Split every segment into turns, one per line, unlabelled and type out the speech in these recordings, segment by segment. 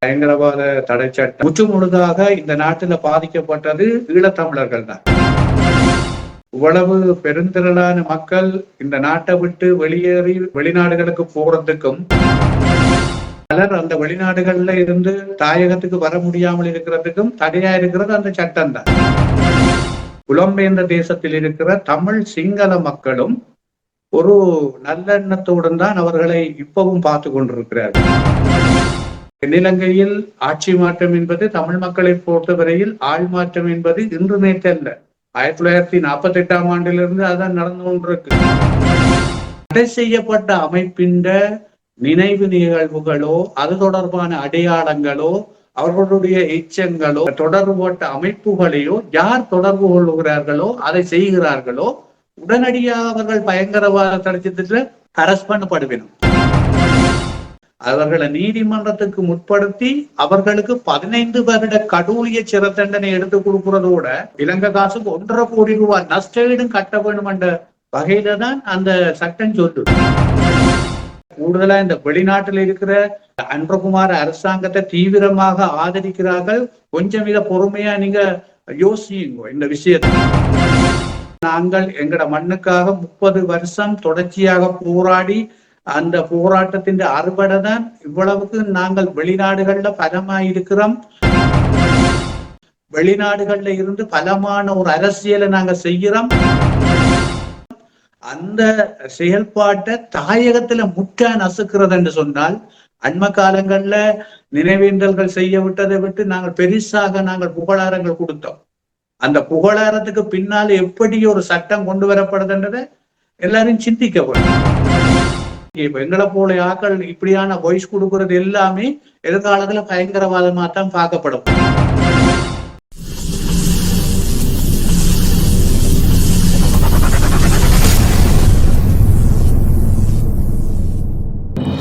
பயங்கரவாத தடை சட்டம் முற்று முழுதாக இந்த நாட்டில் பாதிக்கப்பட்டது ஈழத்தமிழர்கள் தான். இவ்வளவு பெருந்திரளான மக்கள் இந்த நாட்டை விட்டு வெளியேறி வெளிநாடுகளுக்கு போறதுக்கும் பலர் அந்த வெளிநாடுகள்ல இருந்து தாயகத்துக்கு வர முடியாமல் இருக்கிறதுக்கும் தடையா இருக்கிறது அந்த சட்டம் தான். புலம்பெயர்ந்த தேசத்தில் இருக்கிற தமிழ் சிங்கள மக்களும் ஒரு நல்லெண்ணத்துடன் தான் அவர்களை இப்பவும் பார்த்து கொண்டிருக்கிறார்கள். தென்னிலங்கையில் ஆட்சி மாற்றம் என்பது தமிழ் மக்களை பொறுத்தவரையில் ஆள் மாற்றம் என்பது இன்று நேற்று அல்ல. 1948ஆம் ஆண்டிலிருந்து அதான் நடந்து கொண்டிருக்கு. தடை செய்யப்பட்ட அமைப்பின் நினைவு நிகழ்வுகளோ அது தொடர்பான அடையாளங்களோ அவர்களுடைய எச்சங்களோ தொடர்புபட்ட அமைப்புகளையோ யார் தொடர்பு கொள்ளுகிறார்களோ அதை செய்கிறார்களோ உடனடியாக அவர்கள் பயங்கரவாத தடுச்சத்தில் அரஸ்ட் பண்ணப்படுவேணும். அவர்களை நீதிமன்றத்துக்கு முற்படுத்தி அவர்களுக்கு 15 வருட கடூழிய சிறை தண்டனை எடுத்துக் கொடுக்கிறதோட இலங்கை காசுக்கு 1.5 கோடி ரூபாய் நஷ்டஈடும் கட்ட வேண்டும் என்ற வகையில தான் அந்த சட்டம் சொல்லு. கூடுதலா இந்த வெளிநாட்டில் இருக்கிற அன்றகுமார அரசாங்கத்தை தீவிரமாக ஆதரிக்கிறார்கள். கொஞ்சம் இதை பொறுமையா நீங்க யோசிங்க இந்த விஷயத்தை. நாங்கள் எங்கட மண்ணுக்காக 30 வருஷம் தொடர்ச்சியாக போராடி அந்த போராட்டத்தின் அறுவடை தான் இவ்வளவுக்கு நாங்கள் வெளிநாடுகள்ல பலமா இருக்கிறோம். வெளிநாடுகள்ல இருந்து பலமான ஒரு அரசியலை நாங்க செய்கிறோம். அந்த செயல்பாட்டை தாயகத்துல முற்றா நசுக்கிறது என்று சொன்னால் அண்மை காலங்கள்ல நினைவேந்தல்கள் செய்ய விட்டதை விட்டு நாங்கள் பெரிசாக நாங்கள் புகழாரங்கள் கொடுத்தோம். அந்த புகழாரத்துக்கு பின்னால் எப்படி ஒரு சட்டம் கொண்டு வரப்படுதுன்றதை எல்லாரும் சிந்திக்க வேண்டும். இப்ப எங்களை போல ஆக்கள் இப்படியான வாய்ஸ் கொடுக்கறது எல்லாமே எதிர்காலத்துல பயங்கரவாதமா தான் பார்க்கப்படும்.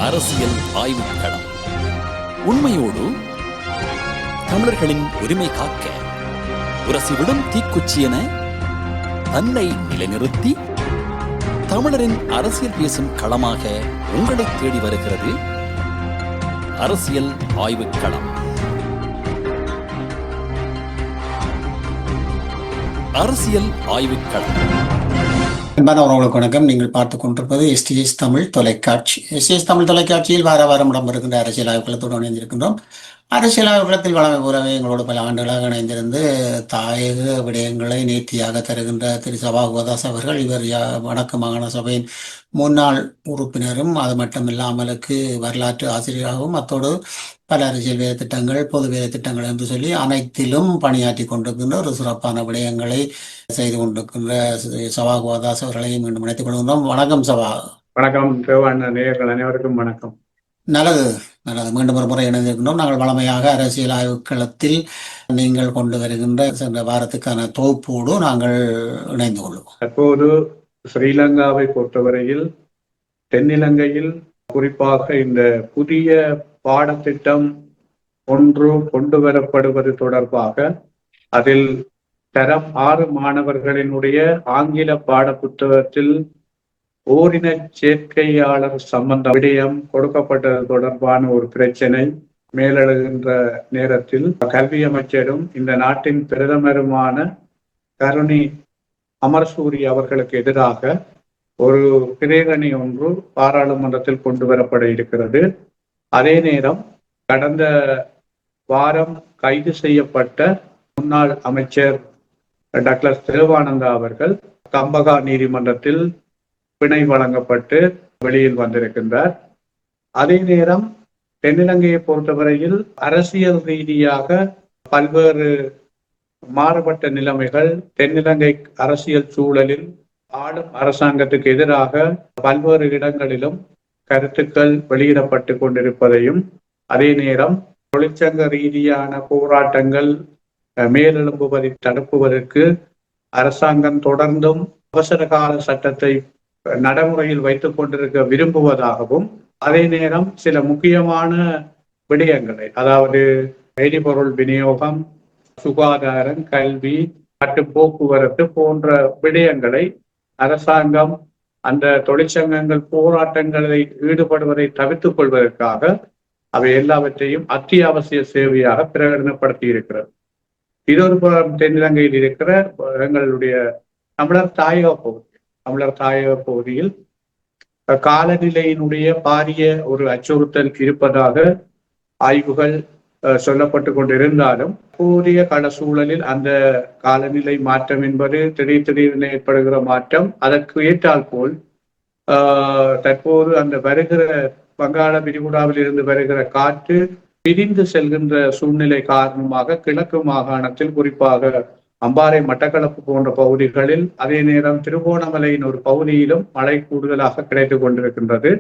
அரசியல் ஆய்வுக்களம் உண்மையோடு தமிழர்களின் உரிமை காக்க உரசிவிடும் தீக்குச்சி என தன்னை நிலைநிறுத்தி தமிழரின் அரசியல் பேசும் களமாக உங்களை தேடி வருகிறது அரசியல் ஆய்வுக்களம். அரசியல் ஆய்வுக்களம்.
அன்பான உறவுகளுக்கு வணக்கம். நீங்கள் பார்த்துக் கொண்டிருப்பது எஸ்டிஎஸ் தமிழ் தொலைக்காட்சி. எஸ்டிஎஸ் தமிழ் தொலைக்காட்சியில் வார வாரம் இடம்பெறுகின்ற அரசியல் ஆய்வுக்களத்தோடு இணைந்திருக்கின்றோம். அரசியல் ஆய்வுக்களத்தில் வளமை கூறவே எங்களோடு பல ஆண்டுகளாக இணைந்திருந்து தாயக விடயங்களை நேர்த்தியாக தருகின்ற திரு சபா கோதாஸ் அவர்கள். இவர் வடக்கு மாகாண சபையின் முன்னாள் உறுப்பினரும் அது மட்டுமில்லாமலுக்கு வரலாற்று ஆசிரியராகவும் அத்தோடு பல அரசியல் வேலை திட்டங்கள் பொது வேலை திட்டங்கள் என்று சொல்லி அனைத்திலும் பணியாற்றி கொண்டிருக்கின்ற ஒரு சிறப்பான விடயங்களை செய்து கொண்டிருக்கின்ற சபா கோதாஸ் அவர்களை மீண்டும் இணைத்துக் கொள்கின்றோம். வணக்கம் சபா.
வணக்கம் நேயர்கள் அனைவருக்கும் வணக்கம்.
நல்லது நல்லது. மீண்டும் ஒரு முறை இணைந்திருக்கின்றோம். நாங்கள் வளமையாக அரசியல் ஆய்வுக்களத்தில் நீங்கள் கொண்டு வருகின்ற சென்ற வாரத்துக்கான தொகுப்போடு நாங்கள் இணைந்து கொள்வோம்.
தற்போது ஸ்ரீலங்காவை பொறுத்தவரையில் தென்னிலங்கையில் குறிப்பாக இந்த புதிய பாடத்திட்டம் ஒன்று கொண்டு வரப்படுவது தொடர்பாக அதில் தரம் 6 மாணவர்களினுடைய ஆங்கில பாட புத்தகத்தில் ஓரின சேர்க்கையாளர் சம்பந்த விடயம் கொடுக்கப்பட்டது தொடர்பான ஒரு பிரச்சனை மேலெழுகின்ற நேரத்தில் கல்வி அமைச்சரும் இந்த நாட்டின் பிரதமருமான கருணி அமரசூரி அவர்களுக்கு எதிராக ஒரு பிரேரணை ஒன்று பாராளுமன்றத்தில் கொண்டு வரப்பட இருக்கிறது. அதே நேரம் கடந்த வாரம் கைது செய்யப்பட்ட முன்னாள் அமைச்சர் டாக்டர் தேவானந்தா அவர்கள் கம்பகா நீதிமன்றத்தில் பிணை வழங்கப்பட்டு வெளியில் வந்திருக்கின்றார். அதே நேரம் தென்னிலங்கையை பொறுத்தவரையில் அரசியல் ரீதியாக பல்வேறு மாறுபட்ட நிலைமைகள் தென்னிலங்கை அரசியல் சூழலில் ஆளும் அரசாங்கத்துக்கு எதிராக பல்வேறு இடங்களிலும் கருத்துக்கள் வெளியிடப்பட்டு கொண்டிருப்பதையும் அதே நேரம் தொழிற்சங்க ரீதியான போராட்டங்கள் மேலெழும்புவதை தடுப்புவதற்கு அரசாங்கம் தொடர்ந்தும் அவசர கால சட்டத்தை நடைமுறையில் வைத்துக் கொண்டிருக்க விரும்புவதாகவும் அதே நேரம் சில முக்கியமான விடயங்களை அதாவது எரிபொருள் விநியோகம், சுகாதாரம், கல்வி மற்றும் போக்குவரத்து போன்ற விடயங்களை அரசாங்கம் அந்த தொழிற்சங்கங்கள் போராட்டங்களில் ஈடுபடுவதை தவிர்த்துக் கொள்வதற்காக அவை எல்லாவற்றையும் அத்தியாவசிய சேவையாக பிரகடனப்படுத்தி இருக்கிறது. இன்னொரு புறம் தென்னிலங்கையில் இருக்கிற எங்களுடைய தமிழர் தாயக பகுதியில் காலநிலையினுடைய பாரிய ஒரு அச்சுறுத்தல் இருப்பதாக ஆய்வுகள் சொல்லப்பட்டு கொண்டிருந்தாலும் போதிய கள சூழலில் அந்த காலநிலை மாற்றம் என்பது திடீரென ஏற்படுகிற மாற்றம், அதற்கு ஏற்றால் போல் தற்போது அந்த வருகிற வங்காள விரிகுடாவில் இருந்து வருகிற காற்று பிரிந்து செல்கின்ற சூழ்நிலை காரணமாக கிழக்கு மாகாணத்தில் குறிப்பாக அம்பாறை மட்டக்களப்பு போன்ற பகுதிகளில், அதே நேரம் திருகோணமலையின் ஒரு பகுதியிலும் மழை கூடுதலாக கிடைத்துக் கொண்டிருக்கின்றது.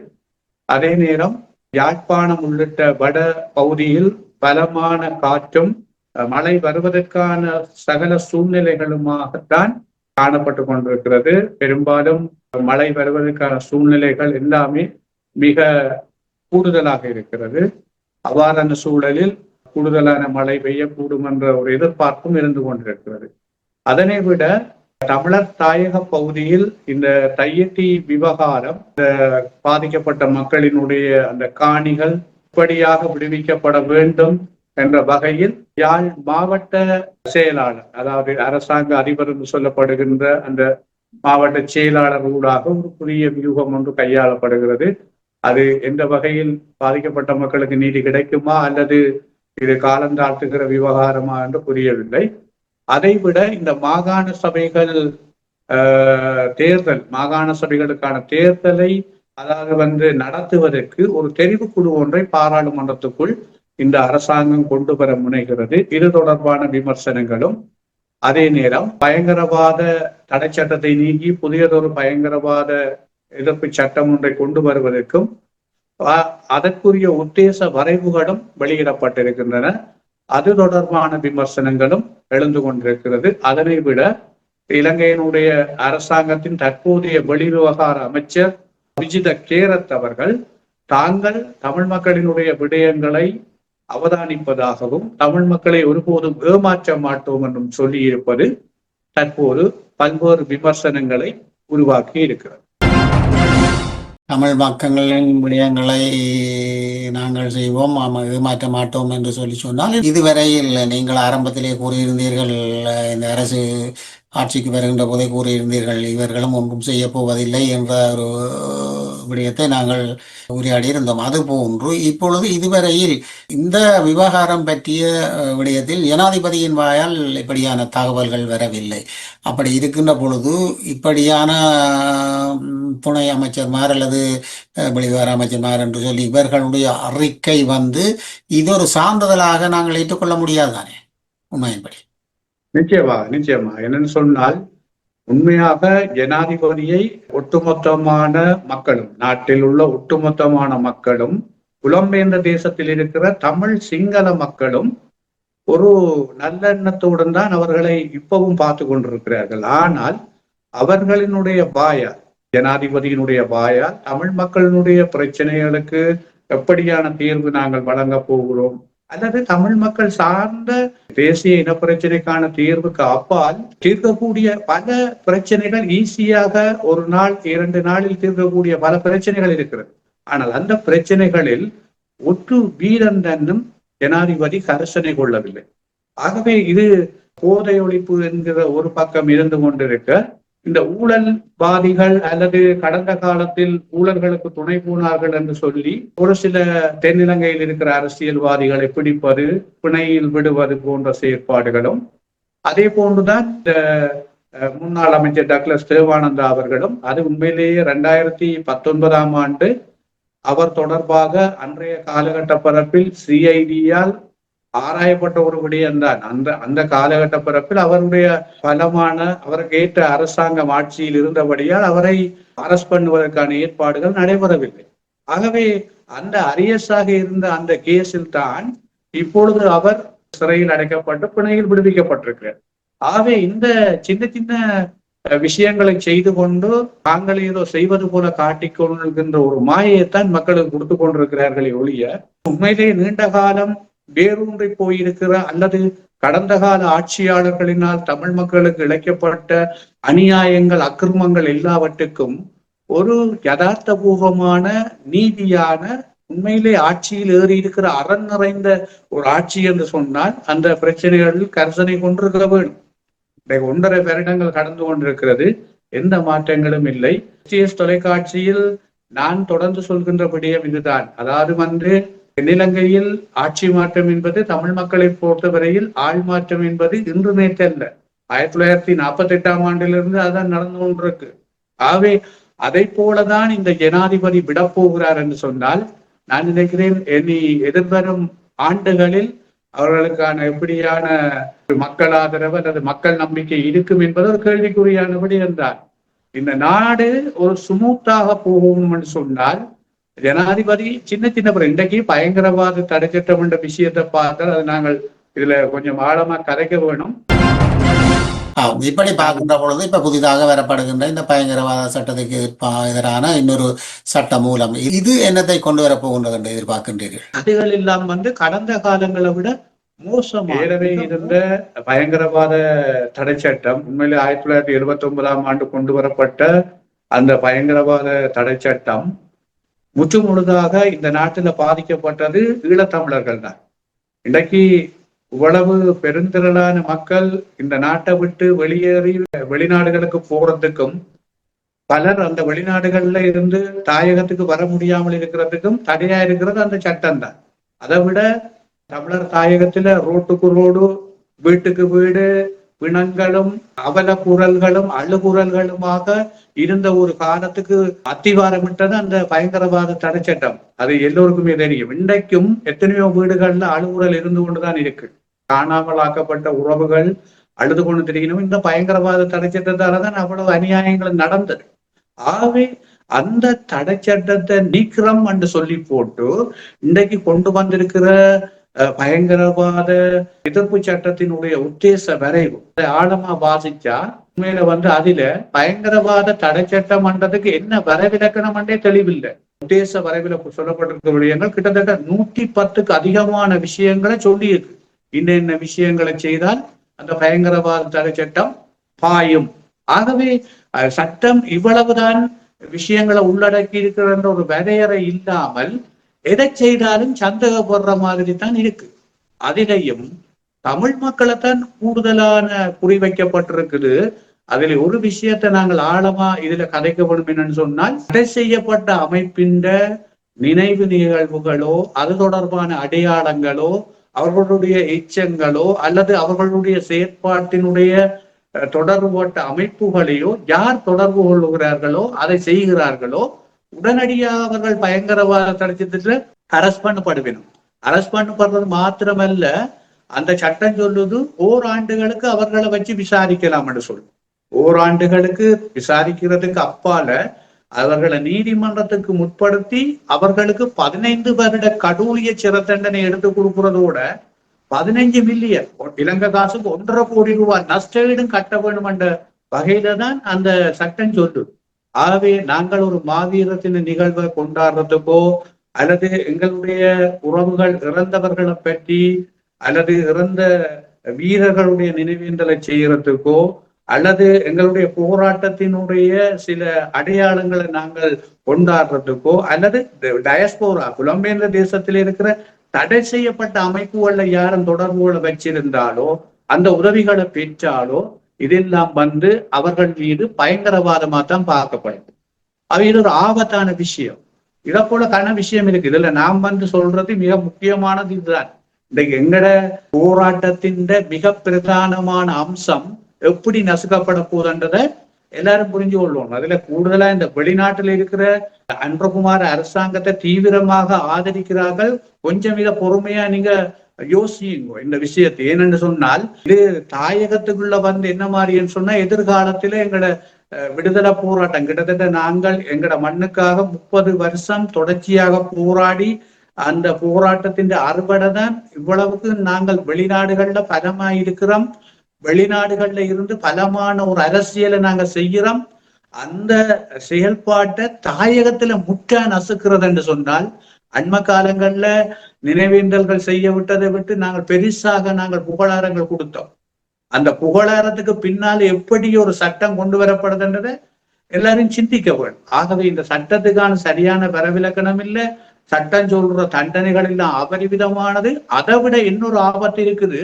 அதே நேரம் யாழ்ப்பாணம் உள்ளிட்ட வட பகுதியில் பலமான காற்றும் மழை வருவதற்கான சகல சூழ்நிலைகளுமாகத்தான் காணப்பட்டு கொண்டிருக்கிறது. பெரும்பாலும் மழை வருவதற்கான சூழ்நிலைகள் எல்லாமே மிக கூடுதலாக இருக்கிறது. அவ்வாறான சூழலில் கூடுதலான மழை பெய்யக்கூடும் என்ற ஒரு எதிர்பார்ப்பும் இருந்து கொண்டிருக்கிறது. அதனை விட தமிழர் தாயக பகுதியில் இந்த தையட்டி விவகாரம், பாதிக்கப்பட்ட மக்களினுடைய அந்த காணிகள் இப்படியாக விடுவிக்கப்பட வேண்டும் என்ற வகையில் யாழ் மாவட்ட செயலாளர், அதாவது அரசாங்க அதிபர் என்று சொல்லப்படுகின்ற அந்த மாவட்ட செயலாளர் ஊடாக ஒரு புதிய வியூகம் ஒன்று கையாளப்படுகிறது. அது எந்த வகையில் பாதிக்கப்பட்ட மக்களுக்கு நீதி கிடைக்குமா அல்லது இது காலந்தாழ்த்துகிற விவகாரமா என்று புரியவில்லை. அதைவிட இந்த மாகாண சபைகள் தேர்தல், மாகாண சபைகளுக்கான தேர்தலை அதாவது நடத்துவதற்கு ஒரு தெரிவு குழு ஒன்றை பாராளுமன்றத்துக்குள் இந்த அரசாங்கம் கொண்டு வர முனைகிறது. இது தொடர்பான விமர்சனங்களும், அதே நேரம் பயங்கரவாத தடை சட்டத்தை நீக்கி புதியதொரு பயங்கரவாத எதிர்ப்பு சட்டம் ஒன்றை கொண்டு வருவதற்கும் அதற்குரிய உத்தேச வரைவுகளும் வெளியிடப்பட்டிருக்கின்றன. அது தொடர்பான விமர்சனங்களும் எழுந்து கொண்டிருக்கிறது. அதனை விட இலங்கையினுடைய அரசாங்கத்தின் தற்போதைய வெளிவிவகார அமைச்சர் விஜித கேரத் அவர்கள் தாங்கள் தமிழ் மக்களினுடைய விடயங்களை அவதானிப்பதாகவும் தமிழ் மக்களை ஒருபோதும் ஏமாற்ற மாட்டோம் என்றும் சொல்லி இருப்பது தற்போது பல்வேறு விமர்சனங்களை உருவாக்கி இருக்கிறது.
தமிழ் மக்களின் விடயங்களை நாங்கள் செய்வோம், ஏமாற்ற மாட்டோம் என்று சொல்லி சொன்னால், இதுவரையில் நீங்கள் ஆரம்பத்திலே கூறியிருந்தீர்கள், இந்த அரசு ஆட்சிக்கு வருகின்ற போதே கூறியிருந்தீர்கள் இவர்களும் ஒன்றும் செய்ய போவதில்லை என்ற ஒரு விடயத்தை நாங்கள் உரையாடி இருந்தோம். அதுபோன்று இப்பொழுது இதுவரையில் இந்த விவகாரம் பற்றிய விடயத்தில் ஜனாதிபதியின் வாயால் இப்படியான தகவல்கள் வரவில்லை. அப்படி இருக்கின்ற பொழுது இப்படியான துணை அமைச்சர்மார் அல்லது வெளிவிவகார அமைச்சர்மார் என்று சொல்லி இவர்களுடைய அறிக்கை இது ஒரு சான்றிதழாக நாங்கள் ஏற்றுக்கொள்ள முடியாதானே உண்மையின்படி?
நிச்சயமா என்னன்னு சொன்னால், உண்மையாக ஜனாதிபதியை ஒட்டுமொத்தமான மக்களும், நாட்டில் உள்ள ஒட்டுமொத்தமான மக்களும், புலம்பெயர்ந்த தேசத்தில் இருக்கிற தமிழ் சிங்கள மக்களும் ஒரு நல்லெண்ணத்துடன் தான் அவர்களை இப்பவும் பார்த்து கொண்டிருக்கிறார்கள். ஆனால் அவர்களினுடைய வாயால், ஜனாதிபதியினுடைய வாயால் தமிழ் மக்களினுடைய பிரச்சனைகளுக்கு எப்படியான தீர்வு நாங்கள் வழங்க போகிறோம் அல்லது தமிழ் மக்கள் சார்ந்த தேசிய இன பிரச்சனைக்கான தீர்வுக்கு அப்பால் தீர்க்கக்கூடிய பல பிரச்சனைகள், ஈஸியாக ஒரு நாள் 2 நாளில் தீர்க்கக்கூடிய பல பிரச்சனைகள் இருக்கிறது. ஆனால் அந்த பிரச்சனைகளில் ஒற்று வீரன் தன்னும் ஜனாதிபதி கரிசனை கொள்ளவில்லை. ஆகவே இது போதை ஒழிப்பு என்கிற ஒரு பக்கம் இருந்து கொண்டிருக்க, இந்த ஊழல்வாதிகள் அல்லது கடந்த காலத்தில் ஊழல்களுக்கு துணை போனார்கள் என்று சொல்லி ஒரு சில தென்னிலங்கையில் இருக்கிற அரசியல்வாதிகளை பிடிப்பது, பிணையில் விடுவது போன்ற செயற்பாடுகளும், அதே போன்றுதான் இந்த முன்னாள் அமைச்சர் டக்ளஸ் தேவானந்தா அவர்களும், அது உண்மையிலேயே 2019ஆம் ஆண்டு அவர் தொடர்பாக அன்றைய காலகட்ட பரப்பில் CID-யால் ஆராயப்பட்ட ஒரு விடயம்தான். அந்த காலகட்ட பரப்பில் அவருடைய பலமான, அவருக்கு ஏற்ற அரசாங்கம் ஆட்சியில் இருந்தபடியால் அவரை அரஸ்ட் பண்ணுவதற்கான ஏற்பாடுகள் நடைபெறவில்லை. ஆகவே அந்த அரியஸாக இருந்த அந்த கேஸில் தான் இப்பொழுது அவர் சிறையில் அடைக்கப்பட்டு பிணையில் விடுவிக்கப்பட்டிருக்கிறார். ஆகவே இந்த சின்ன சின்ன விஷயங்களை செய்து கொண்டு தாங்கள் ஏதோ செய்வது போல காட்டிக்கொள்கின்ற ஒரு மாயையைத்தான் மக்களுக்கு கொடுத்து கொண்டிருக்கிறார்களே ஒழிய, உண்மையிலே நீண்ட காலம் வேரூன்றி போயிருக்கிற அல்லது கடந்த கால ஆட்சியாளர்களினால் தமிழ் மக்களுக்கு இழைக்கப்பட்ட அநியாயங்கள், அக்கிரமங்கள் எல்லாவற்றுக்கும் ஒரு யதார்த்தபூர்வமான நீதியான உண்மையிலே ஆட்சியில் ஏறி இருக்கிற அறம் நிறைந்த ஒரு ஆட்சி என்று சொன்னால் அந்த பிரச்சனைகளில் கரிசனை கொண்டிருக்க வேண்டும். 1.5 வருடங்கள் கடந்து கொண்டிருக்கிறது, எந்த மாற்றங்களும் இல்லை. எஸ்டிஎஸ் தொலைக்காட்சியில் நான் தொடர்ந்து சொல்கின்ற விடயம் இதுதான். அதாவது இலங்கையில் ஆட்சி மாற்றம் என்பது தமிழ் மக்களை பொறுத்தவரையில் ஆள் மாற்றம் என்பது இன்று நேற்று அல்ல. 1948ஆம் ஆண்டிலிருந்து அதான் நடந்து கொண்டிருக்கு. ஆகவே அதை போலதான் இந்த ஜனாதிபதி விடப்போகிறார் என்று சொன்னால், நான் நினைக்கிறேன் இனி எதிர்வரும் ஆண்டுகளில் அவர்களுக்கான எப்படியான மக்கள் ஆதரவு அல்லது மக்கள் நம்பிக்கை இருக்கும் என்பது ஒரு கேள்விக்குறியானபடி என்றார். இந்த நாடு ஒரு சுமூத்தாக போகும் என்று சொன்னால் ஜனாதிபதி சின்ன இன்றைக்கு பயங்கரவாத தடை சட்டம் என்ற விஷயத்தை பார்த்தால் அது நாங்கள் இதுல கொஞ்சம் ஆழமா கதைக்க வேணும்.
இப்படி பார்க்கின்ற பொழுது இப்ப புதிதாக வரப்படுகின்ற இந்த பயங்கரவாத சட்டத்துக்கு எதிரான இன்னொரு சட்ட மூலம் இது என்னத்தை கொண்டு வரப்போகின்றது என்று எதிர்பார்க்கின்றீர்கள்?
அதுகள் எல்லாம் கடந்த காலங்களை விட மோசமாகவே இருந்த பயங்கரவாத தடை சட்டம் உண்மையிலே 1979ஆம் ஆண்டு கொண்டு வரப்பட்ட அந்த பயங்கரவாத தடை சட்டம் முற்று முழுதாக இந்த நாட்டுல பாதிக்கப்பட்டது ஈழத்தமிழர்கள் தான். இன்றைக்கு இவ்வளவு பெருந்திரளான மக்கள் இந்த நாட்டை விட்டு வெளியேறி வெளிநாடுகளுக்கு போறதுக்கும் பலர் அந்த வெளிநாடுகள்ல இருந்து தாயகத்துக்கு வர முடியாமல் இருக்கிறதுக்கும் தடையா இருக்கிறது அந்த சட்டம் தான். அதை விட தமிழர் தாயகத்துல ரோட்டுக்கு ரோடு வீட்டுக்கு வீடு பிணங்களும் அவல குரல்களும் அழுகுரல்களுமாக இருந்த ஒரு காலத்துக்கு அத்திவாரமிட்டது அந்த பயங்கரவாத தடை சட்டம். அது எல்லோருக்குமே தெரியும். இன்றைக்கும் எத்தனையோ வீடுகள்ல அழுகுரல் இருந்து கொண்டுதான் இருக்கு. காணாமல் ஆக்கப்பட்ட உறவுகள் அழுது கொண்டு தெரியணும். இந்த பயங்கரவாத தடை சட்டத்தாலதான் அவ்வளவு அநியாயங்கள் நடந்தது. ஆகவே அந்த தடை சட்டத்தை நீக்கிறோம் என்று சொல்லி போட்டு இன்றைக்கு கொண்டு வந்திருக்கிற பயங்கரவாத எதிர்ப்பு சட்டத்தினுடைய உத்தேச வரைவு ஆழமா வாசிச்சா உண்மையில அதுல பயங்கரவாத தடை சட்டம் பண்றதுக்கு என்ன வரைவிலக்கணம் என்றே தெளிவில்லை. உத்தேச வரைவில் சொல்லப்பட்டிருக்க விடயங்கள் கிட்டத்தட்ட 110க்கு அதிகமான விஷயங்களை சொல்லியிருக்கு. இன்ன விஷயங்களை செய்தால் அந்த பயங்கரவாத தடை சட்டம் பாயும். ஆகவே சட்டம் இவ்வளவுதான் விஷயங்களை உள்ளடக்கி இருக்கிற ஒரு வரையறை இல்லாமல் எதை செய்தாலும் சந்தேகப்படுற மாதிரி தான் இருக்கு. அதிலையும் தமிழ் மக்களைத்தான் கூடுதலான குறிவைக்கப்பட்டிருக்குது. அதுல ஒரு விஷயத்தை நாங்கள் ஆழமா இதுல கதைக்கப்படும் என்னன்னு சொன்னால், தடை செய்யப்பட்ட அமைப்பின் நினைவு நிகழ்வுகளோ அது தொடர்பான அடையாளங்களோ அவர்களுடைய எச்சங்களோ அல்லது அவர்களுடைய செயற்பாட்டினுடைய தொடர்புபட்ட அமைப்புகளையோ யார் தொடர்பு கொள்ளுகிறார்களோ அதை செய்கிறார்களோ உடனடியாக அவர்கள் பயங்கரவாத தடைச்சத்துல அரெஸ்ட் பண்ணப்படுவேணும். அரெஸ்ட் பண்ணப்படுறது மாத்திரமல்ல, அந்த சட்டம் சொல்லுது ஓராண்டுகளுக்கு அவர்களை வச்சு விசாரிக்கலாம் என்று சொல்லு. ஓராண்டுகளுக்கு விசாரிக்கிறதுக்கு அப்பால அவர்களை நீதிமன்றத்துக்கு முற்படுத்தி அவர்களுக்கு 15 வருட கடூழிய சிறை தண்டனை எடுத்து கொடுக்கிறதோட 15 மில்லியன் இலங்கை காசுக்கு 1.5 கோடி ரூபாய் நஷ்டஈடும் கட்ட வேண்டும் என்ற வகையில தான் அந்த சட்டம் சொல்லுது. ஆகவே நாங்கள் ஒரு மாவீரத்தின் நிகழ்வை கொண்டாடுறதுக்கோ அல்லது எங்களுடைய உறவுகள் இறந்தவர்களை பற்றி அல்லது இறந்த வீரர்களுடைய நினைவேந்தலை செய்யறதுக்கோ அல்லது எங்களுடைய போராட்டத்தினுடைய சில அடையாளங்களை நாங்கள் கொண்டாடுறதுக்கோ அல்லது டயஸ்போரா புலம்பெயர்ந்த தேசத்தில் இருக்கிற தடை செய்யப்பட்ட அமைப்புகள்ல யாரும் தொடர்புகளை வச்சிருந்தாலோ அந்த உதவிகளை பெற்றாலோ இதெல்லாம் அவர்கள் மீது பயங்கரவாதமா தான் பார்க்கப்படும். இது ஒரு ஆபத்தான விஷயம். இதை போல கன விஷயம் இருக்கு. இதுல நாம் சொல்றது மிக முக்கியமானது இதுதான். இன்றைக்கு எங்கட போராட்டத்தின் மிக பிரதானமான அம்சம் எப்படி நசுக்கப்பட போதுன்றதை எல்லாரும் புரிஞ்சு கொள்வோம். அதுல கூடுதலா இந்த வெளிநாட்டில் இருக்கிற அன்றகுமார அரசாங்கத்தை தீவிரமாக ஆதரிக்கிறார்கள். கொஞ்சம் இதை பொறுமையா நீங்க யோசியுங்க இந்த விஷயத்தை. ஏனென்று சொன்னால் இது தாயகத்துக்குள்ள என்ன மாதிரின்னு சொன்னா எதிர்காலத்தில எங்களோட விடுதலை போராட்டம் கிட்டத்தட்ட நாங்கள் எங்கட மண்ணுக்காக 30 வருஷம் தொடர்ச்சியாக போராடி அந்த போராட்டத்தின் அறுவடை தான் இவ்வளவுக்கு நாங்கள் வெளிநாடுகள்ல பலமா இருக்கிறோம். வெளிநாடுகள்ல இருந்து பலமான ஒரு அரசியலை நாங்க செய்கிறோம். அந்த செயல்பாட்டை தாயகத்துல முற்றா நசுக்கிறது என்று சொன்னால் அண்மை காலங்கள்ல நினைவேந்தல்கள் செய்ய விட்டதை விட்டு நாங்கள் பெரிசாக நாங்கள் புகழாரங்கள் கொடுத்தோம். அந்த புகழாரத்துக்கு பின்னால் எப்படி ஒரு சட்டம் கொண்டு வரப்படுதுன்றதை எல்லாரும் சிந்திக்க வேண்டும். ஆகவே இந்த சட்டத்துக்கான சரியான வரவிலக்கணம் இல்லை. சட்டம் சொல்ற தண்டனைகள் எல்லாம் அபரிவிதமானது. அதை விட இன்னொரு ஆபத்து இருக்குது.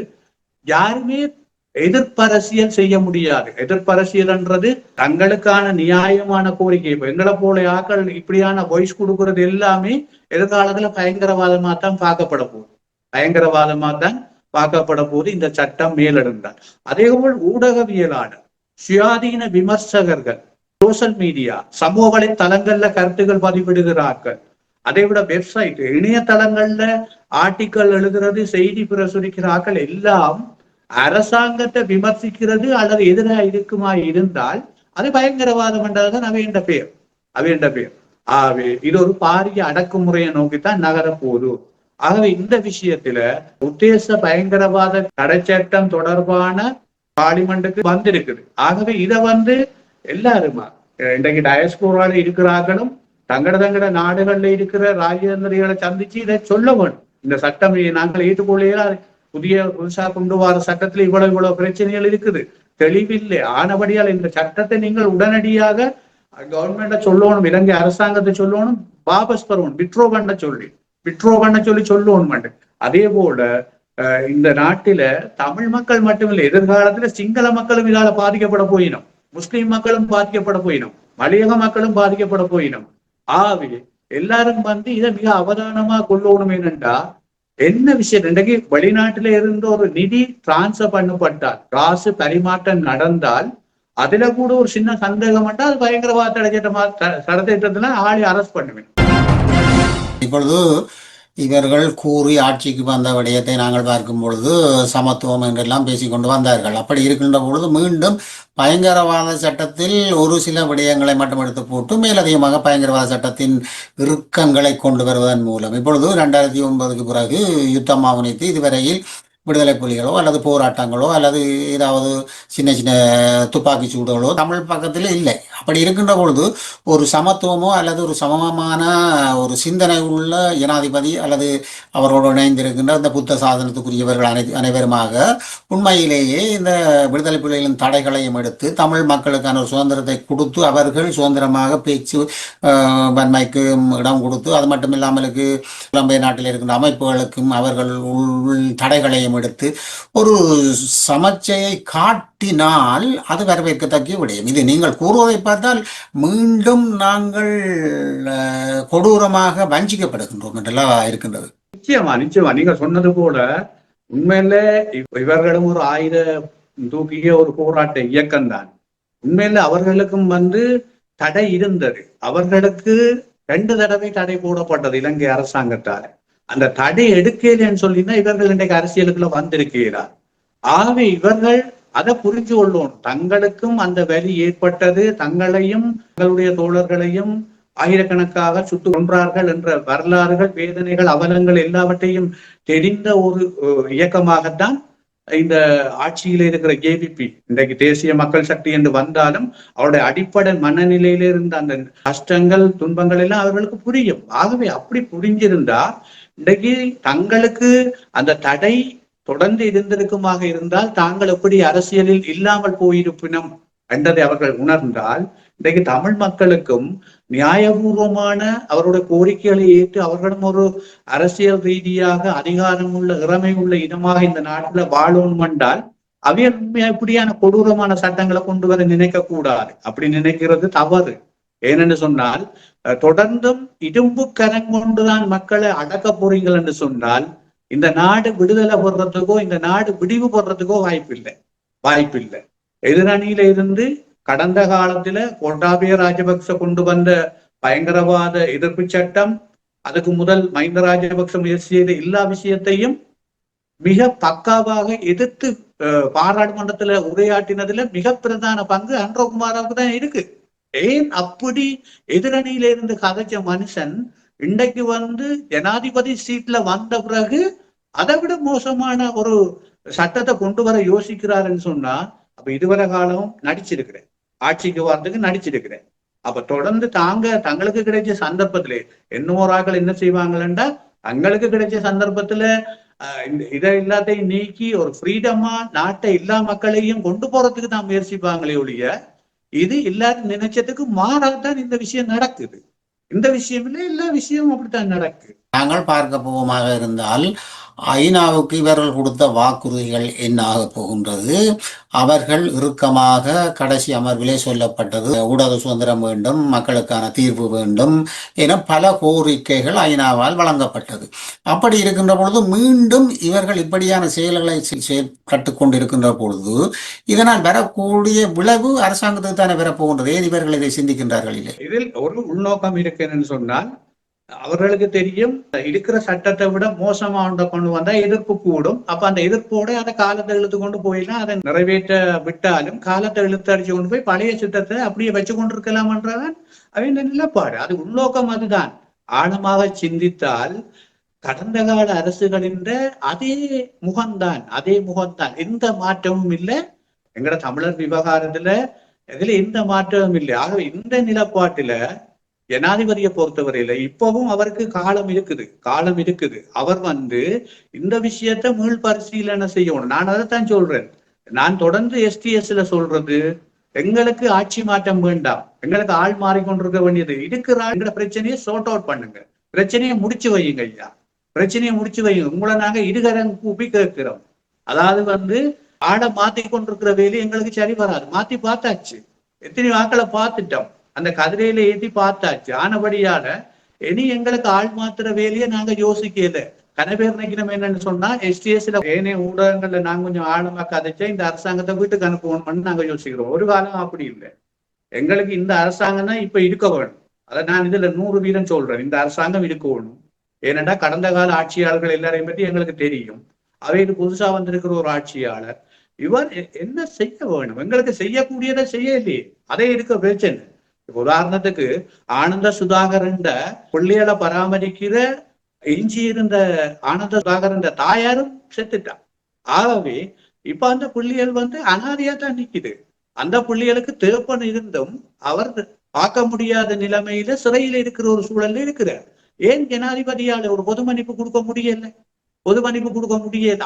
யாருமே எதிர்ப்பரசியல் செய்ய முடியாது. எதிர்ப்பரசியல்ன்றது தங்களுக்கான நியாயமான கோரிக்கை. இப்ப எங்களை போல ஆக்கள் இப்படியான வாய்ஸ் கொடுக்கறது எல்லாமே எதிர்காலத்துல பயங்கரவாதமா தான் பார்க்கப்பட போகுது. பயங்கரவாதமா தான் பார்க்கப்பட போது இந்த சட்டம் மேலெடுந்தார். அதேபோல் ஊடகவியலாளர், சுயாதீன விமர்சகர்கள், சோசியல் மீடியா, சமூக வலைத்தளங்கள்ல கருத்துக்கள் பதிவிடுகிறார்கள். அதை விட வெப்சைட், இணையதளங்கள்ல ஆர்டிக்கல் எழுதுறது, செய்தி பிரசுரிக்கிறார்கள் எல்லாம் அரசாங்கத்தை விமர்சிக்கிறது அல்லது எதிராக இருக்குமா இருந்தால் அது பயங்கரவாதம் என்றதான் அவையண்ட பேர். ஆகவே இது ஒரு பாரிய அடக்குமுறையை நோக்கித்தான் நகர போகுது. ஆகவே இந்த விஷயத்துல உத்தேச பயங்கரவாத தடை சட்டம் தொடர்பான பார்லிமெண்ட்டுக்கு வந்திருக்குது. ஆகவே இதை எல்லாருமா இன்றைக்கு டயஸ்போரால இருக்கிறார்களும் தங்கட நாடுகள்ல இருக்கிற ராஜேந்திரிகளை சந்திச்சு இதை சொல்ல வேணும். இந்த சட்டம் நாங்கள் ஏற்றுக்கொள்ள புதுசா கொண்டு வர சட்டத்துல இவ்வளவு பிரச்சனைகள் இருக்குது, தெளிவில்லை. ஆனபடியால் இந்த சட்டத்தை நீங்கள் உடனடியாக கவர்மெண்ட சொல்லணும், இலங்கை அரசாங்கத்தை சொல்லணும், வாபஸ் பெறணும், விட்ரோ பண்ண சொல்லி சொல்லணும். அதே போல இந்த நாட்டில தமிழ் மக்கள் மட்டுமில்லை, எதிர்காலத்துல சிங்கள மக்களும் இதால பாதிக்கப்பட போயினோம், முஸ்லிம் மக்களும் பாதிக்கப்பட போயினோம், மலையக மக்களும் பாதிக்கப்பட போயினோம். ஆகவே எல்லாரும் இதை மிக அவதானமா கொள்ளணும். என்னண்டா என்ன விஷயம், இன்றைக்கு வெளிநாட்டில இருந்து ஒரு நிதி டிரான்ஸ்பர் பண்ணப்பட்டால், காசு பரிமாற்றம் நடந்தால் அதுல கூட ஒரு சின்ன சந்தேகம் மட்டும் அது பயங்கரவாத தடத்திட்டத்துல ஆளை அரெஸ்ட் பண்ணுவேன்.
இப்பொழுது இவர்கள் கூறி ஆட்சிக்கு வந்த விடயத்தை நாங்கள் பார்க்கும் பொழுது சமத்துவம் என்றெல்லாம் பேசிக்கொண்டு வந்தார்கள். அப்படி இருக்கின்ற பொழுது மீண்டும் பயங்கரவாத சட்டத்தில் ஒரு சில விடயங்களை மட்டும் எடுத்து போட்டு மேலதிகமாக பயங்கரவாத சட்டத்தின் இறுக்கங்களை கொண்டு வருவதன் மூலம் இப்பொழுது 2009 பிறகு யுத்தம் ஆவணித்து இதுவரையில் விடுதலை புலிகளோ அல்லது போராட்டங்களோ அல்லது ஏதாவது சின்ன சின்ன துப்பாக்கி சூடுகளோ தமிழ் பக்கத்தில் இல்லை. அப்படி இருக்கின்ற பொழுது ஒரு சமத்துவமோ அல்லது ஒரு சமமான ஒரு சிந்தனை உள்ள ஜனாதிபதி அல்லது அவரோடு இணைந்திருக்கின்ற இந்த புத்த சாதனத்துக்குரியவர்கள் அனைவருமாக உண்மையிலேயே இந்த விடுதலை புலிகளின் தடைகளையும் எடுத்து தமிழ் மக்களுக்கான ஒரு சுதந்திரத்தை கொடுத்து அவர்கள் சுதந்திரமாக பேச்சு வன்மைக்கு இடம் கொடுத்து, அது மட்டும் இல்லாமலுக்கு புலம்பெயர் நாட்டில் இருக்கின்ற அமைப்புகளுக்கும் அவர்கள் தடைகளையும் எடுத்து ஒரு சமச்சையை காட்டினால் அது வரவேற்கத்தக்க விடயம். இது நீங்கள் கூறுவதை பார்த்தால் மீண்டும் நாங்கள் கொடூரமாக வஞ்சிக்கப்படுகின்றோம் என்றெல்லாம் இருக்கின்றது.
நிச்சயமா நீங்க சொன்னது போல உண்மையில இவர்களும் ஒரு ஆயுத தூக்கிய ஒரு போராட்ட இயக்கம் தான். உண்மையில அவர்களுக்கும் தடை இருந்தது. அவர்களுக்கு 2 தடவை தடை போடப்பட்டது இலங்கை அரசாங்கத்தால். அந்த தடை எடுக்கலன்னு சொல்லிதான் இவர்கள் இன்றைக்கு அரசியலுக்குள்ள வந்திருக்கிறார். ஆகவே இவர்கள் அதை புரிஞ்சு கொள்ளணும். தங்களுக்கும் அந்த வலி ஏற்பட்டது, தங்களையும் தங்களுடைய தோழர்களையும் ஆயிரக்கணக்காக சுட்டு கொன்றார்கள் என்ற வரலாறுகள், வேதனைகள், அவலங்கள் எல்லாவற்றையும் தெரிந்த ஒரு இயக்கமாகத்தான் இந்த ஆட்சியில இருக்கிற ஜேவிபி இன்றைக்கு தேசிய மக்கள் சக்தி என்று வந்தாலும் அவருடைய அடிப்படை மனநிலையில இருந்த அந்த கஷ்டங்கள், துன்பங்கள் எல்லாம் அவர்களுக்கு புரியும். ஆகவே அப்படி புரிஞ்சிருந்தா இன்றைக்கு தங்களுக்கு அந்த தடை தொடர்ந்து இருந்திருக்குமாக இருந்தால் தாங்கள் எப்படி அரசியலில் இல்லாமல் போயிருப்பினும் என்றதை அவர்கள் உணர்ந்தால் இன்றைக்கு தமிழ் மக்களுக்கும் நியாயபூர்வமான அவருடைய கோரிக்கைகளை ஏற்று அவர்களும் ஒரு அரசியல் ரீதியாக அதிகாரம் உள்ள இறமை உள்ள இனமாக இந்த நாட்டுல வாழணும் என்றால் அவைய இப்படியான கொடூரமான சட்டங்களை கொண்டு வர நினைக்க கூடாது. அப்படி நினைக்கிறது தவறு. ஏனென்று சொன்னால் தொடர்ந்தும் இரும்பு கரம் கொண்டுதான் மக்களை அடக்க போறீங்கள் என்று சொன்னால் இந்த நாடு விடுதலை பெறத்துக்கோ இந்த நாடு விடிவு பெறத்துக்கோ வாய்ப்பில்லை. எதிரணியில இருந்து கடந்த காலத்துல கோட்டாபய ராஜபக்ச கொண்டு வந்த பயங்கரவாத எதிர்ப்பு சட்டம், அதுக்கு முதல் மஹிந்த ராஜபக்ச முயற்சி செய்த எல்லா விஷயத்தையும் மிக பக்காவாக எதிர்த்து பாராளுமன்றத்துல உரையாற்றினதுல மிக பிரதான பங்கு அன்றகுமாராவுக்கு தான் இருக்கு. ஏன் அப்படி எதிரணியில இருந்து கதைச்ச மனுஷன் இன்றைக்கு ஜனாதிபதி சீட்ல வந்த பிறகு அதை விட மோசமான ஒரு சட்டத்தை கொண்டு வர யோசிக்கிறாருன்னு சொன்னா அப்ப இதுவரை காலம் நடிச்சிருக்கிறேன், ஆட்சிக்கு வர்றதுக்கு நடிச்சிருக்கிறேன். அப்ப தொடர்ந்து தங்களுக்கு கிடைச்ச சந்தர்ப்பத்திலே என்னோராக்கள் என்ன செய்வாங்களா, தங்களுக்கு கிடைச்ச சந்தர்ப்பத்துல இதை எல்லாத்தையும் நீக்கி ஒரு ஃப்ரீடமா நாட்டை எல்லா மக்களையும் கொண்டு போறதுக்கு தான் முயற்சிப்பாங்களே ஒழிய இது எல்லாரும் நினைச்சதுக்கு மாறாதான் இந்த விஷயம் நடக்குது. இந்த விஷயம் இல்லை, எல்லா விஷயமும் அப்படித்தான் நடக்கு.
நாங்கள் பார்க்க போவமாக இருந்தால் ஐநாவுக்கு இவர்கள் கொடுத்த வாக்குறுதிகள் என்ன ஆக போகின்றது? அவர்கள் இறுக்கமாக கடைசி அமர்விலே சொல்லப்பட்டது ஊடக சுதந்திரம் வேண்டும், மக்களுக்கான தீர்வு வேண்டும் என பல கோரிக்கைகள் ஐநாவால் வழங்கப்பட்டது. அப்படி இருக்கின்ற பொழுது மீண்டும் இவர்கள் இப்படியான செயல்களை செயல்பட்டுக் கொண்டிருக்கின்ற பொழுது இதனால் வரக்கூடிய விளைவு அரசாங்கத்துக்கு தானே வரப்போகின்றது. ஏன் இவர்கள் இதை சிந்திக்கின்றார்கள்? இல்லை,
இதில் ஒரு உள்நோக்கம் இருக்குன்னு சொன்னால் அவர்களுக்கு தெரியும் இருக்கிற சட்டத்தை விட மோசமா கொண்டு வந்தா எதிர்ப்பு கூடும். அப்ப அந்த எதிர்ப்போட அதை காலத்தை இழுத்து கொண்டு போயிடலாம். அதை நிறைவேற்ற விட்டாலும் காலத்தை இழுத்து அடிச்சு கொண்டு போய் பழைய சட்டத்தை அப்படியே வச்சு கொண்டு இருக்கலாம்ன்றதான் அவன் நிலப்பாடு. அது உள்நோக்கம். அதுதான் ஆழமாக சிந்தித்தால் கடந்த கால அரசுகளின் அதே முகம்தான், எந்த மாற்றமும் இல்லை. எங்கட தமிழர் விவகாரத்துல இதுல எந்த மாற்றமும் இல்லை. ஆகவே இந்த நிலப்பாட்டுல ஜனாதிபதியை பொறுத்தவரையில இப்பவும் அவருக்கு காலம் இருக்குது. அவர் இந்த விஷயத்த மீள் பரிசீலனை செய்யணும். நான் அதைத்தான் சொல்றேன். நான் தொடர்ந்து STSல சொல்றது, எங்களுக்கு ஆட்சி மாற்றம் வேண்டாம், எங்களுக்கு ஆள் மாறிக்கொண்டிருக்க வேண்டியது இருக்கிற பிரச்சனையை சோர்ட் அவுட் பண்ணுங்க, பிரச்சனையை முடிச்சு வையுங்க ஐயா, பிரச்சனையை முடிச்சு வையுங்க. உங்களை நாங்க இருகரம் கூப்பி கேட்கிறோம். அதாவது ஆடை மாத்தி கொண்டிருக்கிற வேலை எங்களுக்கு சரி வராது. மாத்தி பார்த்தாச்சு, எத்தனை வாக்களை பார்த்துட்டோம், அந்த கதிரையில ஏற்றி பார்த்தாச்சு. ஆனபடியால இனி எங்களுக்கு ஆள் மாத்துற வேலையை நாங்க யோசிக்கல. கனவேர் நினைக்கணும் என்னன்னு சொன்னா STSல ஏனைய ஊடகங்கள்ல நாங்க கொஞ்சம் ஆழமா கதைச்சா இந்த அரசாங்கத்தை வீட்டுக்கு அனுப்புவோம்னு நாங்க யோசிக்கிறோம். ஒரு காலம் அப்படி இல்லை. எங்களுக்கு இந்த அரசாங்கம் தான் இப்ப இருக்க வேணும். அதை நான் இதுல 100% சொல்றேன். இந்த அரசாங்கம் இருக்க வேணும். ஏனென்றா கடந்த கால ஆட்சியாளர்கள் எல்லாரையும் பற்றி எங்களுக்கு தெரியும். அவைக்கு புதுசா வந்திருக்கிற ஒரு ஆட்சியாளர் இவர் என்ன செய்ய வேணும்? எங்களுக்கு செய்யக்கூடியதை செய்யலையே, அதே இருக்க பிரச்சனை. உதாரணத்துக்கு ஆனந்த சுதாகரன் பிள்ளைகளை பராமரிக்கிற எஞ்சி இருந்த ஆனந்த சுதாகரன் தாயாரும் செத்துட்டான். ஆகவே இப்ப அந்த புள்ளிகள் அனாதையா தான் நிக்குது. அந்த புள்ளிகளுக்கு தேப்பன் இருந்தும் அவர் பார்க்க முடியாத நிலைமையில சிறையில இருக்கிற ஒரு சூழல்ல இருக்கிறார். ஏன் ஜனாதிபதியால ஒரு பொது மன்னிப்பு கொடுக்க முடியல?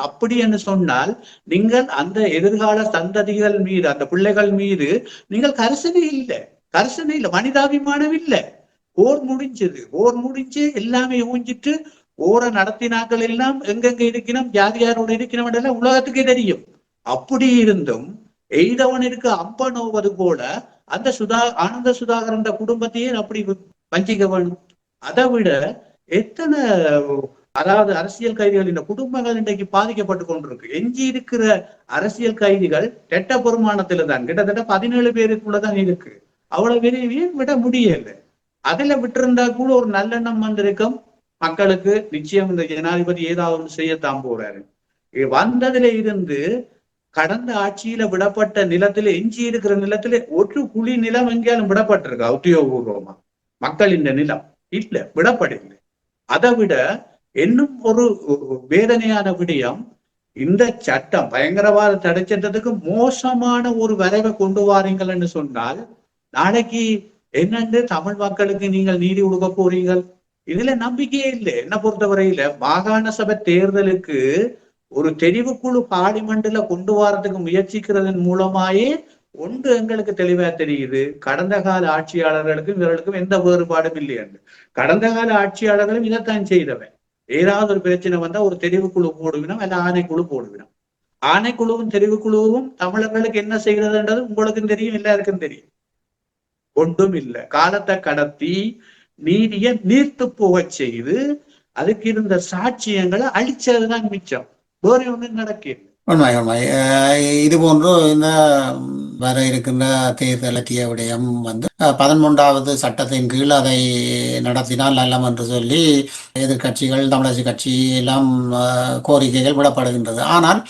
அப்படி என்று சொன்னால் நீங்கள் அந்த எதிர்கால சந்ததிகள் மீது, அந்த பிள்ளைகள் மீது நீங்கள் கரிசனை இல்லை, மனிதாபிமானம் இல்லை. போர் முடிஞ்சு எல்லாமே ஊஞ்சிட்டு போரை நடத்தினாக்கள் எல்லாம் எங்கெங்க இருக்கணும், யாரோட இருக்கணும் எல்லாம் உலகத்துக்கே தெரியும். அப்படி இருந்தும் எய்தவனுக்கு அம்பனோவது போல அந்த ஆனந்த சுதாகரன் குடும்பத்தையே அப்படி வஞ்சிக்க வேணும். அதை விட எத்தனை அரசியல் கைதிகள் இந்த குடும்பங்கள் இன்றைக்கு பாதிக்கப்பட்டு கொண்டிருக்கு. எஞ்சி இருக்கிற அரசியல் கைதிகள் கெட்ட பெருமானத்துல தான் கிட்டத்தட்ட 17 பேருக்குள்ளதான் இருக்கு. அவ்வளவு விரைவில் விட முடியல. அதுல விட்டிருந்தா கூட ஒரு நல்லெண்ணம் வந்திருக்கும் மக்களுக்கு. நிச்சயம் இந்த ஜனாதிபதி ஏதாவது ஒன்று செய்யத்தான் போறாரு. வந்ததுல இருந்து கடந்த ஆட்சியில விடப்பட்ட நிலத்துல, எஞ்சி இருக்கிற நிலத்துல ஒரு குழி நிலம் எங்கேயாலும் விடப்பட்டிருக்கு உத்தியோகபூர்வமா? மக்களின் நிலம் இல்ல, விடப்படவில்லை. அதை விட இன்னும் ஒரு வேதனையான விடயம், இந்த சட்டம் பயங்கரவாத தடை சட்டத்துக்கு மோசமான ஒரு வரைவை கொண்டு வாரீங்கள்னு சொன்னால் நாளைக்கு என்னன்னு தமிழ் மக்களுக்கு நீங்கள் நீதி கொடுக்க போறீங்கள்? இதுல நம்பிக்கையே இல்லை. என்ன பொறுத்தவரையில மாகாண சபை தேர்தலுக்கு ஒரு தெரிவுக்குழு பார்லிமெண்ட்ல கொண்டு வரதுக்கு முயற்சிக்கிறதன் மூலமாயே ஒன்று எங்களுக்கு தெளிவா தெரியுது, கடந்த கால ஆட்சியாளர்களுக்கும் இவர்களுக்கும் எந்த வேறுபாடும் இல்லை என்று. கடந்த கால ஆட்சியாளர்களும் இதைத்தான் செய்தவன். ஏதாவது ஒரு பிரச்சனை வந்தா ஒரு தெரிவுக்குழு போடுவினோம், அல்ல ஆணைக்குழு போடுவினோம். ஆணைக்குழுவும் தெரிவுக்குழுவும் தமிழர்களுக்கு என்ன செய்கிறதுன்றது உங்களுக்கும் தெரியும், எல்லாருக்கும் தெரியும். ஒன்றும் இல்லை. காலத்தை கடத்தி நீதியை நீர்த்து போக செய்து அதுக்கு இருந்த சாட்சியங்களை அழிச்சதுதான் மிச்சம். வேற ஒன்றும் நடக்கிறது.
உண்மை. இது போன்று இந்த வர இருக்கின்ற தேர்தல் விடயம் 13வது சட்டத்தின் கீழ் அதை நடத்தினால் நல்லம் என்று சொல்லி எதிர்கட்சிகள், தமிழரசு கட்சி எல்லாம் கோரிக்கைகள் விடப்படுகின்றது. ஆனால்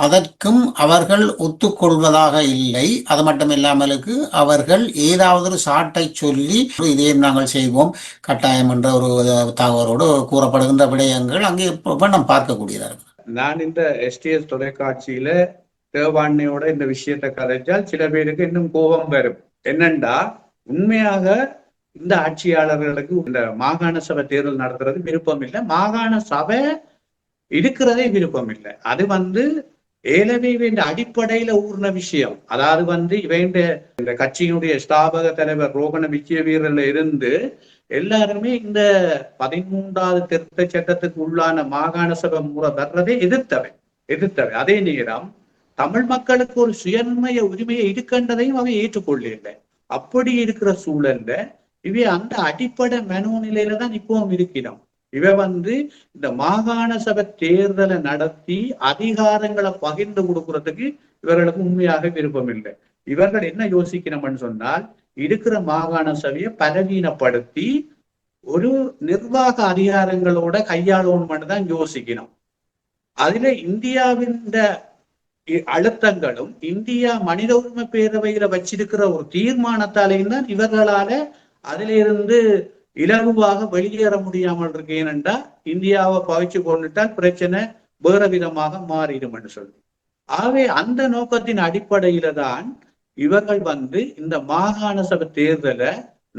அதற்கும் அவர்கள் ஒத்துக்கொள்வதாக இல்லை. அது மட்டுமில்லாமலுக்கு அவர்கள் ஏதாவது ஒரு சாட்டை சொல்லி இதையும் நாங்கள் செய்வோம் கட்டாயம் என்ற ஒரு தகவலோடு கூறப்படுகின்ற விடயங்கள் அங்கே நாம் பார்க்கக்கூடியதாக இருக்கு.
நான் இந்த STS தொலைக்காட்சியில தேவாண்மையோட இந்த விஷயத்தை கதைச்சால் சில பேருக்கு இன்னும் கோபம் வரும். என்னண்டா, உண்மையாக இந்த ஆட்சியாளர்களுக்கு இந்த மாகாண சபை தேர்தல் நடத்துறது விருப்பம் இல்லை, மாகாண சபை இருக்கிறதே விருப்பம் இல்லை. அது ஏலவே இவன் அடிப்படையில ஊர்ன விஷயம். அதாவது இவன் இந்த கட்சியினுடைய ஸ்தாபக தலைவர் ரோகண விஜயவீரர்ல இருந்து எல்லாருமே இந்த 13வது திருத்த சட்டத்துக்கு உள்ளான மாகாண சபை முறை வர்றதை எதிர்த்தவை. அதே நேரம் தமிழ் மக்களுக்கு ஒரு சுயன்மய உரிமையை இருக்கின்றதையும் அவன் ஏற்றுக்கொள்ளல. அப்படி இருக்கிற சூழல்ல இவை அந்த அடிப்படை மனோநிலையில தான் இப்பவும் இருக்கிறோம். இவ இந்த மாகாண சபை தேர்தலை நடத்தி அதிகாரங்களை பகிர்ந்து கொடுக்கறதுக்கு இவர்களுக்கு உண்மையாக விருப்பம் இல்லை. இவர்கள் என்ன யோசிக்கணும்னு சொன்னால், இருக்கிற மாகாண சபையை பலவீனப்படுத்தி ஒரு நிர்வாக அதிகாரங்களோட கையாளணும்னு தான் யோசிக்கணும். அதுல இந்தியாவின் அழுத்தங்களும் இந்தியா மனித உரிமை பேரவையில வச்சிருக்கிற ஒரு தீர்மானத்தாலேயும் தான் இவர்களால அதிலிருந்து இலகுவாக வெளியேற முடியாமல் இருக்கு. ஏனென்றா இந்தியாவை பவிச்சு கொண்டுட்டால் பிரச்சனை வேற விதமாக மாறிடும் என்று சொல்லி, ஆகவே அந்த நோக்கத்தின் அடிப்படையில தான் இவர்கள் இந்த மாகாண சபை தேர்தலை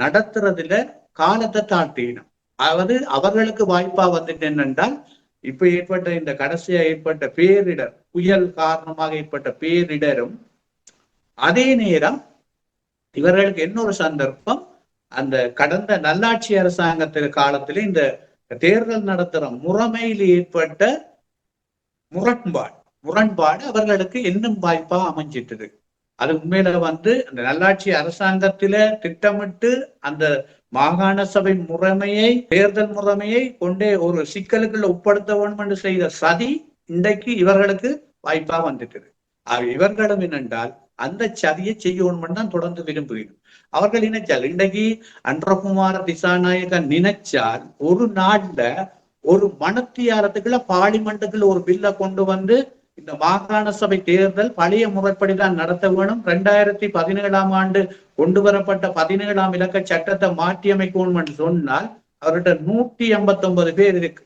நடத்துறதுல காலத்தை தாழ்த்தினோம். அதாவது அவர்களுக்கு வாய்ப்பா என்னென்றால், இப்ப ஏற்பட்ட இந்த கடைசியா ஏற்பட்ட பேரிடர், புயல் காரணமாக ஏற்பட்ட பேரிடரும், அதே நேரம் இவர்களுக்கு இன்னொரு சந்தர்ப்பம், அந்த கடந்த நல்லாட்சி அரசாங்கத்தின் காலத்துல இந்த தேர்தல் நடத்துற முறைமையில் ஏற்பட்ட முரண்பாடு அவர்களுக்கு இன்னும் வாய்ப்பா அமைஞ்சிட்டது. அது உண்மையில அந்த நல்லாட்சி அரசாங்கத்தில திட்டமிட்டு அந்த மாகாண சபை முறைமையை, தேர்தல் முறைமையை கொண்டே ஒரு சிக்கலுக்குள்ள உட்படுத்த வேண்டும் என்று செய்த சதி இன்றைக்கு இவர்களுக்கு வாய்ப்பா வந்துட்டது. இவர்களும் என்னென்றால் அந்த சதியை செய்யணும் தான் தொடர்ந்து விரும்புகிறோம். அவர்கள் நினைச்சால், இன்றைக்கு அன்றகுமார திசாநாயகன் நினைச்சால் ஒரு நாள்ல ஒரு மனத்தியாரத்துக்குள்ள பார்லிமெண்ட்டுக்குள்ள ஒரு பில்லை கொண்டு இந்த மாகாண சபை தேர்தல் பழைய முறைப்படிதான் நடத்த வேணும், 2017 ஆண்டு கொண்டு வரப்பட்ட 17ஆம் இலக்க சட்டத்தை மாற்றி அமைக்கணும் என்று சொன்னால் அவர்கிட்ட 189 பேர் இருக்கு,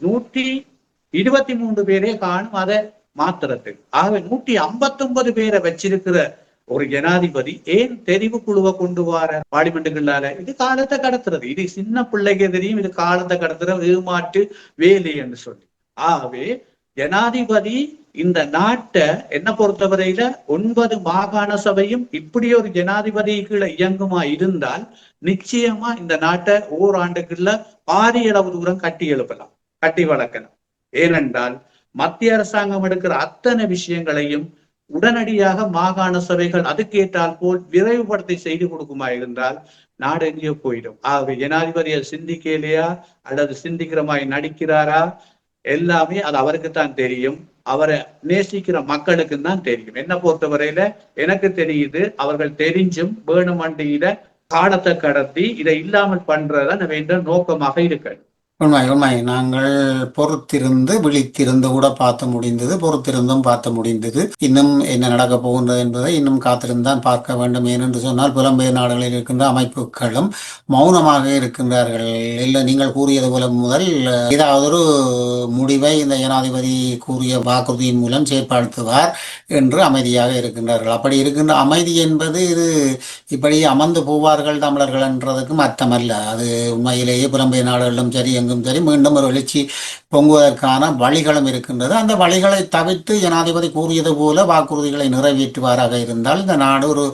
123 பேரே காணும் அதை மாத்திரத்துக்கு. ஆகவே 159 பேரை வச்சிருக்கிற ஒரு ஜனாதிபதி ஏன் தெரிவு குழுவை கொண்டு வர பார்லிமெண்ட்டுக்குள்ளால? இது காலத்தை கடத்துறது, இது சின்ன பிள்ளைக்கு தெரியும், இது காலத்தை கடத்துற ஏமாற்று வேலை என்று சொல்லி. ஆகவே ஜனாதிபதி இந்த நாட்டை என்ன பொறுத்தவரையில 9 மாகாண சபையும் இப்படி ஒரு ஜனாதிபதி கீழே இயங்குமா இருந்தால் நிச்சயமா இந்த நாட்டை ஓராண்டுக்குள்ள பாரிய அளவு தூரம் கட்டி வளர்க்கலாம். ஏனென்றால் மத்திய அரசாங்கம் எடுக்கிற அத்தனை விஷயங்களையும் உடனடியாக மாகாண சபைகள் அதுக்கேற்றால் போல் விரைவுபடுத்தி செய்து கொடுக்குமா இருந்தால் நாடு எங்கேயோ போயிடும். ஆகவே ஜனாதிபதியை சிந்திக்கலையா அல்லது சிந்திக்கிற மாதிரி நடிக்கிறாரா, எல்லாமே அது அவருக்குத்தான் தெரியும். அவரை நேசிக்கிற மக்களுக்கு தான் தெரியும். என்ன பொறுத்தவரையில எனக்கு தெரியுது, அவர்கள் தெரிஞ்சும் வேணுமண்டியில காலத்தை கடத்தி இதை இல்லாமல் பண்றதான் வேண்டும் நோக்கமாக இருக்கு.
உண்மை. நாங்கள் பொறுத்திருந்து விழித்திருந்து கூட பார்த்து முடிந்தது. இன்னும் என்ன நடக்க போகின்றது என்பதை இன்னும் காத்திருந்தான் பார்க்க வேண்டும். ஏனென்று சொன்னால் புலம்பெயர் நாடுகளில் இருக்கின்ற அமைப்புகளும் மௌனமாக இருக்கின்றார்கள். இல்லை, நீங்கள் கூறியது போல முதல் ஏதாவது ஒரு முடிவை இந்த ஜனாதிபதி கூறிய வாக்குறுதியின் மூலம் செயற்படுத்துவார் என்று அமைதியாக இருக்கின்றார்கள். அப்படி இருக்கின்ற அமைதி என்பது இது இப்படி அமர்ந்து போவார்கள் தமிழர்கள் என்றதுக்கும் அர்த்தமல்ல. அது உண்மையிலேயே புலம்பெயர் நாடுகளிலும் சரி எங்கும் சரி மீண்டும் ஒரு எழுச்சி பொங்குவதற்கான வழிகளும் இருக்கின்றது. அந்த வழிகளை தவிர்த்து ஜனாதிபதி கூறியது போல வாக்குறுதிகளை நிறைவேற்றுவாராக இருந்தால் இந்த நாடு ஒரு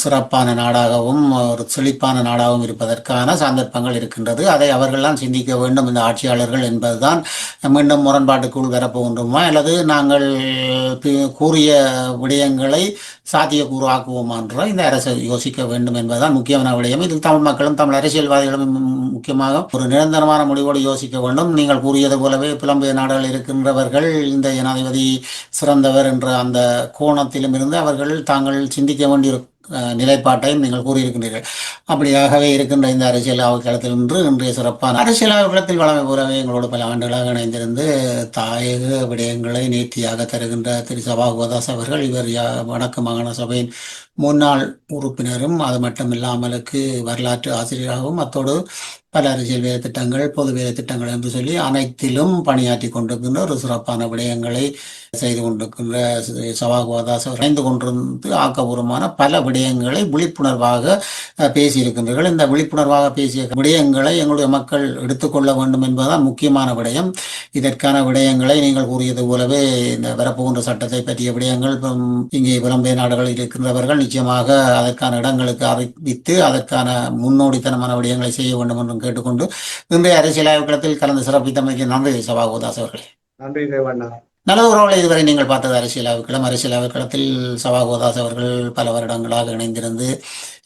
சிறப்பான நாடாகவும் ஒரு செழிப்பான நாடாகவும் இருப்பதற்கான சந்தர்ப்பங்கள் இருக்கின்றது. அதை அவர்கள்லாம் சிந்திக்க வேண்டும், இந்த ஆட்சியாளர்கள் என்பதுதான். மீண்டும் முரண்பாட்டுக்குள் வரப்போகின்றோமா அல்லது நாங்கள் கூறிய விடயங்களை சாத்தியக்கூறு ஆக்குவோமா என்ற இந்த அரசு யோசிக்க வேண்டும் என்பதுதான் முக்கியமான விடயம். இதில் தமிழ் மக்களும் தமிழ் அரசியல்வாதிகளும் முக்கியமாக ஒரு நிரந்தரமான முடிவோடு யோசிக்க வேண்டும். நீங்கள் கூறியது போலவே புலம்பெயர் நாடுகள் இருக்கின்றவர்கள் இந்த ஜனாதிபதி சிறந்தவர் என்ற அந்த கோணத்திலும் இருந்து அவர்கள் தாங்கள் சிந்திக்க வேண்டிய நிலைப்பாட்டையும் நீங்கள் கூறியிருக்கின்றீர்கள். அப்படியாகவே இருக்கின்ற இந்த அரசியல் களத்தில் இன்று இன்றைய சிறப்பான அரசியல் களத்தில் வளமை போலவே எங்களோடு பல ஆண்டுகளாக இணைந்திருந்து தாயக விடயங்களை நேர்த்தியாக தருகின்ற திரு சபாகோதாஸ் அவர்கள், இவர் வடக்கு மாகாண சபையின் முன்னாள் உறுப்பினரும் அது மட்டுமில்லாமலுக்கு வரலாற்று ஆசிரியராகவும் அத்தோடு பல அரசியல் வேலை திட்டங்கள், பொது வேலை திட்டங்கள் என்று சொல்லி அனைத்திலும் பணியாற்றி கொண்டிருக்கின்ற ஒரு சிறப்பான விடயங்களை செய்து கொண்டிருக்கின்ற சவாகோதாஸ் இணைந்து கொண்டிருந்து ஆக்கபூர்வமான பல விடயங்களை விழிப்புணர்வாக பேசியிருக்கின்றீர்கள். இந்த விழிப்புணர்வாக பேசிய விடயங்களை எங்களுடைய மக்கள் எடுத்துக்கொள்ள வேண்டும் என்பதுதான் முக்கியமான விடயம். இதற்கான விடயங்களை நீங்கள் கூறியது போலவே இந்த வரப்போகின்ற சட்டத்தை பற்றிய விடயங்கள் இங்கே புலம்பெயர் நாடுகளில் இருக்கின்றவர்கள் நிச்சயமாக அதற்கான இடங்களுக்கு அறிவித்து அதற்கான முன்னோடித்தனமான விடயங்களை செய்ய வேண்டும் என்றும் கேட்டுக்கொண்டு இன்றைய அரசியல் ஆய்வுகளத்தில் கலந்து சிறப்பித்தமைக்கு நன்றி சவாகோதாஸ் அவர்களே.
நன்றி தேவண்ணா.
நல்ல உறவுகளை இதுவரை நீங்கள் பார்த்தது அரசியல் ஆய்வுக்களத்தில் சவாகோதாஸ் அவர்கள் பல வருடங்களாக இணைந்திருந்து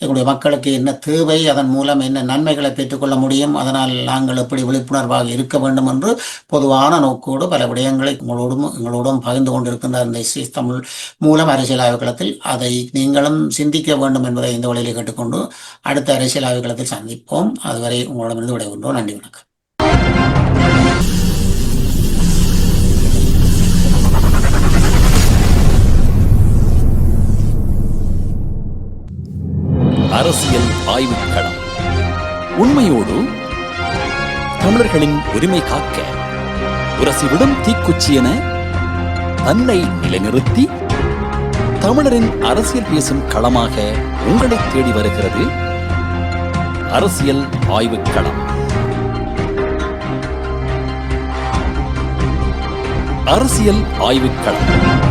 எங்களுடைய மக்களுக்கு என்ன தேவை, அதன் மூலம் என்ன நன்மைகளை பெற்றுக்கொள்ள முடியும், அதனால் நாங்கள் எப்படி விழிப்புணர்வாக இருக்க வேண்டும் என்று பொதுவான நோக்கோடு பல விடயங்களை எங்களோடும் பகிர்ந்து கொண்டிருக்கின்ற இந்த எஸ்டிஎஸ் தமிழ் மூலம் அரசியல் ஆய்வுக்களத்தில் அதை நீங்களும் சிந்திக்க வேண்டும் என்பதை இந்த வழியில் கேட்டுக்கொண்டு அடுத்த அரசியல் ஆய்வுக்களத்தில் சந்திப்போம். அதுவரை உங்களிடமிருந்து விடைபெறுகிறோம். நன்றி, வணக்கம்.
அரசியல் ஆய்வுக் களம். உண்மையோடு தமிழர்களின் உரிமை காக்க உரசிவிடும் தீக்குச்சி என தன்னை நிலைநிறுத்தி தமிழரின் அரசியல் பேசும் களமாக உங்களை தேடி வருகிறது அரசியல் ஆய்வுக் களம். அரசியல் ஆய்வுக் களம்.